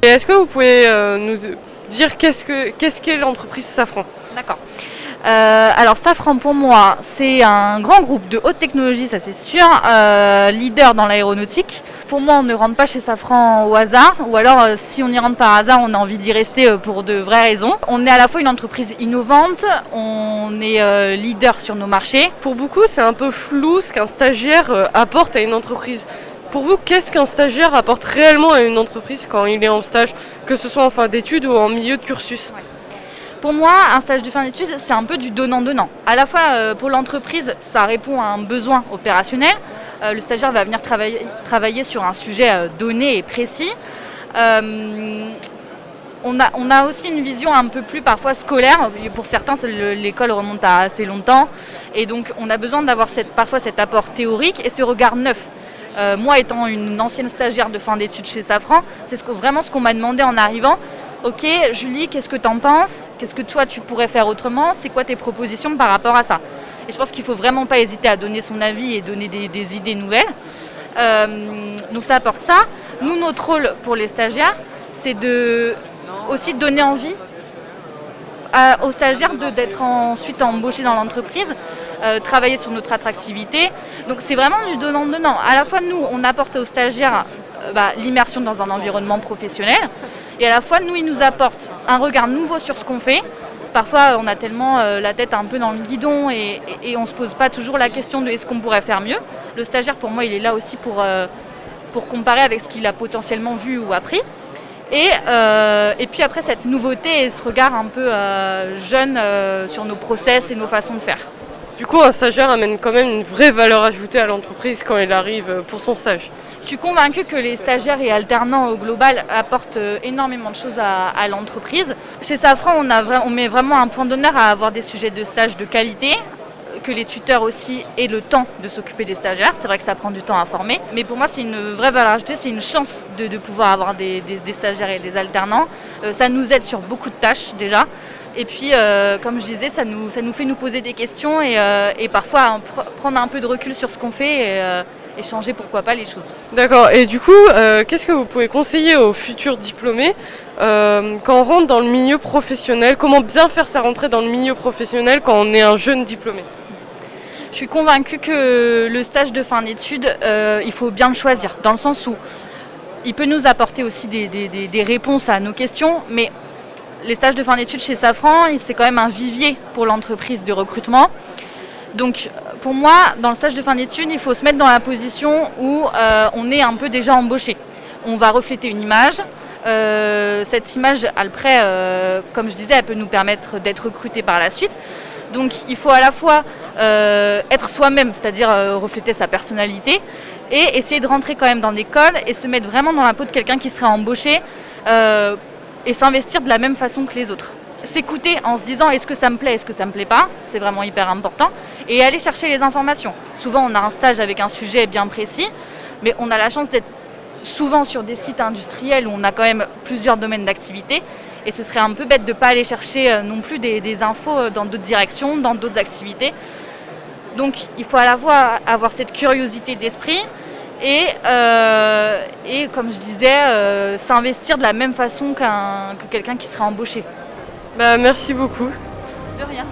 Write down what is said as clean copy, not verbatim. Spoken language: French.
Et est-ce que vous pouvez nous dire qu'est-ce qu'est l'entreprise Safran? D'accord. Alors Safran pour moi, c'est un grand groupe de haute technologie, ça c'est sûr, leader dans l'aéronautique. Pour moi, on ne rentre pas chez Safran au hasard, ou alors si on y rentre par hasard, on a envie d'y rester pour de vraies raisons. On est à la fois une entreprise innovante, on est leader sur nos marchés. Pour beaucoup, c'est un peu flou ce qu'un stagiaire apporte à une entreprise. Pour vous, qu'est-ce qu'un stagiaire apporte réellement à une entreprise quand il est en stage, que ce soit en fin d'études ou en milieu de cursus? Pour moi, un stage de fin d'études, c'est un peu du donnant-donnant. À la fois, pour l'entreprise, ça répond à un besoin opérationnel. Le stagiaire va venir travailler sur un sujet donné et précis. On a aussi une vision un peu plus parfois scolaire. Pour certains, l'école remonte à assez longtemps. Et donc, on a besoin d'avoir parfois cet apport théorique et ce regard neuf. Moi, étant une ancienne stagiaire de fin d'études chez Safran, c'est vraiment ce qu'on m'a demandé en arrivant. Ok, Julie, qu'est-ce que tu en penses? Qu'est-ce que toi, tu pourrais faire autrement? C'est quoi tes propositions par rapport à ça? Et je pense qu'il ne faut vraiment pas hésiter à donner son avis et donner des idées nouvelles. Donc ça apporte ça. Nous, notre rôle pour les stagiaires, c'est aussi de donner envie aux stagiaires d'être ensuite embauchés dans l'entreprise, travailler sur notre attractivité. Donc c'est vraiment du donnant-donnant. À la fois, nous, on apporte aux stagiaires l'immersion dans un environnement professionnel, et à la fois, nous, ils nous apportent un regard nouveau sur ce qu'on fait. Parfois, on a tellement la tête un peu dans le guidon et on ne se pose pas toujours la question de est-ce qu'on pourrait faire mieux. Le stagiaire, pour moi, il est là aussi pour comparer avec ce qu'il a potentiellement vu ou appris. Et puis après, cette nouveauté et ce regard un peu jeune sur nos process et nos façons de faire. Du coup, un stagiaire amène quand même une vraie valeur ajoutée à l'entreprise quand il arrive pour son stage. Je suis convaincue que les stagiaires et alternants au global apportent énormément de choses à l'entreprise. Chez Safran, on met vraiment un point d'honneur à avoir des sujets de stage de qualité, que les tuteurs aussi aient le temps de s'occuper des stagiaires. C'est vrai que ça prend du temps à former, mais pour moi c'est une vraie valeur ajoutée, c'est une chance de pouvoir avoir des stagiaires et des alternants. Ça nous aide sur beaucoup de tâches déjà. Et puis, comme je disais, ça nous fait nous poser des questions et parfois prendre un peu de recul sur ce qu'on fait et changer pourquoi pas les choses. D'accord, et du coup, qu'est-ce que vous pouvez conseiller aux futurs diplômés quand on rentre dans le milieu professionnel? Comment bien faire sa rentrée dans le milieu professionnel quand on est un jeune diplômé? Je suis convaincue que le stage de fin d'études, il faut bien le choisir, dans le sens où il peut nous apporter aussi des réponses à nos questions, mais les stages de fin d'études chez Safran, c'est quand même un vivier pour l'entreprise de recrutement. Donc pour moi, dans le stage de fin d'études, il faut se mettre dans la position où on est un peu déjà embauché. On va refléter une image. Cette image, après, comme je disais, elle peut nous permettre d'être recruté par la suite. Donc il faut à la fois être soi-même, c'est-à-dire refléter sa personnalité, et essayer de rentrer quand même dans l'école et se mettre vraiment dans la peau de quelqu'un qui serait embauché et s'investir de la même façon que les autres. S'écouter en se disant est-ce que ça me plaît, est-ce que ça me plaît pas, c'est vraiment hyper important, et aller chercher les informations. Souvent on a un stage avec un sujet bien précis, mais on a la chance d'être souvent sur des sites industriels où on a quand même plusieurs domaines d'activité, et ce serait un peu bête de ne pas aller chercher non plus des infos dans d'autres directions, dans d'autres activités. Donc il faut à la fois avoir cette curiosité d'esprit et comme je disais, s'investir de la même façon que quelqu'un qui serait embauché. Merci beaucoup. De rien.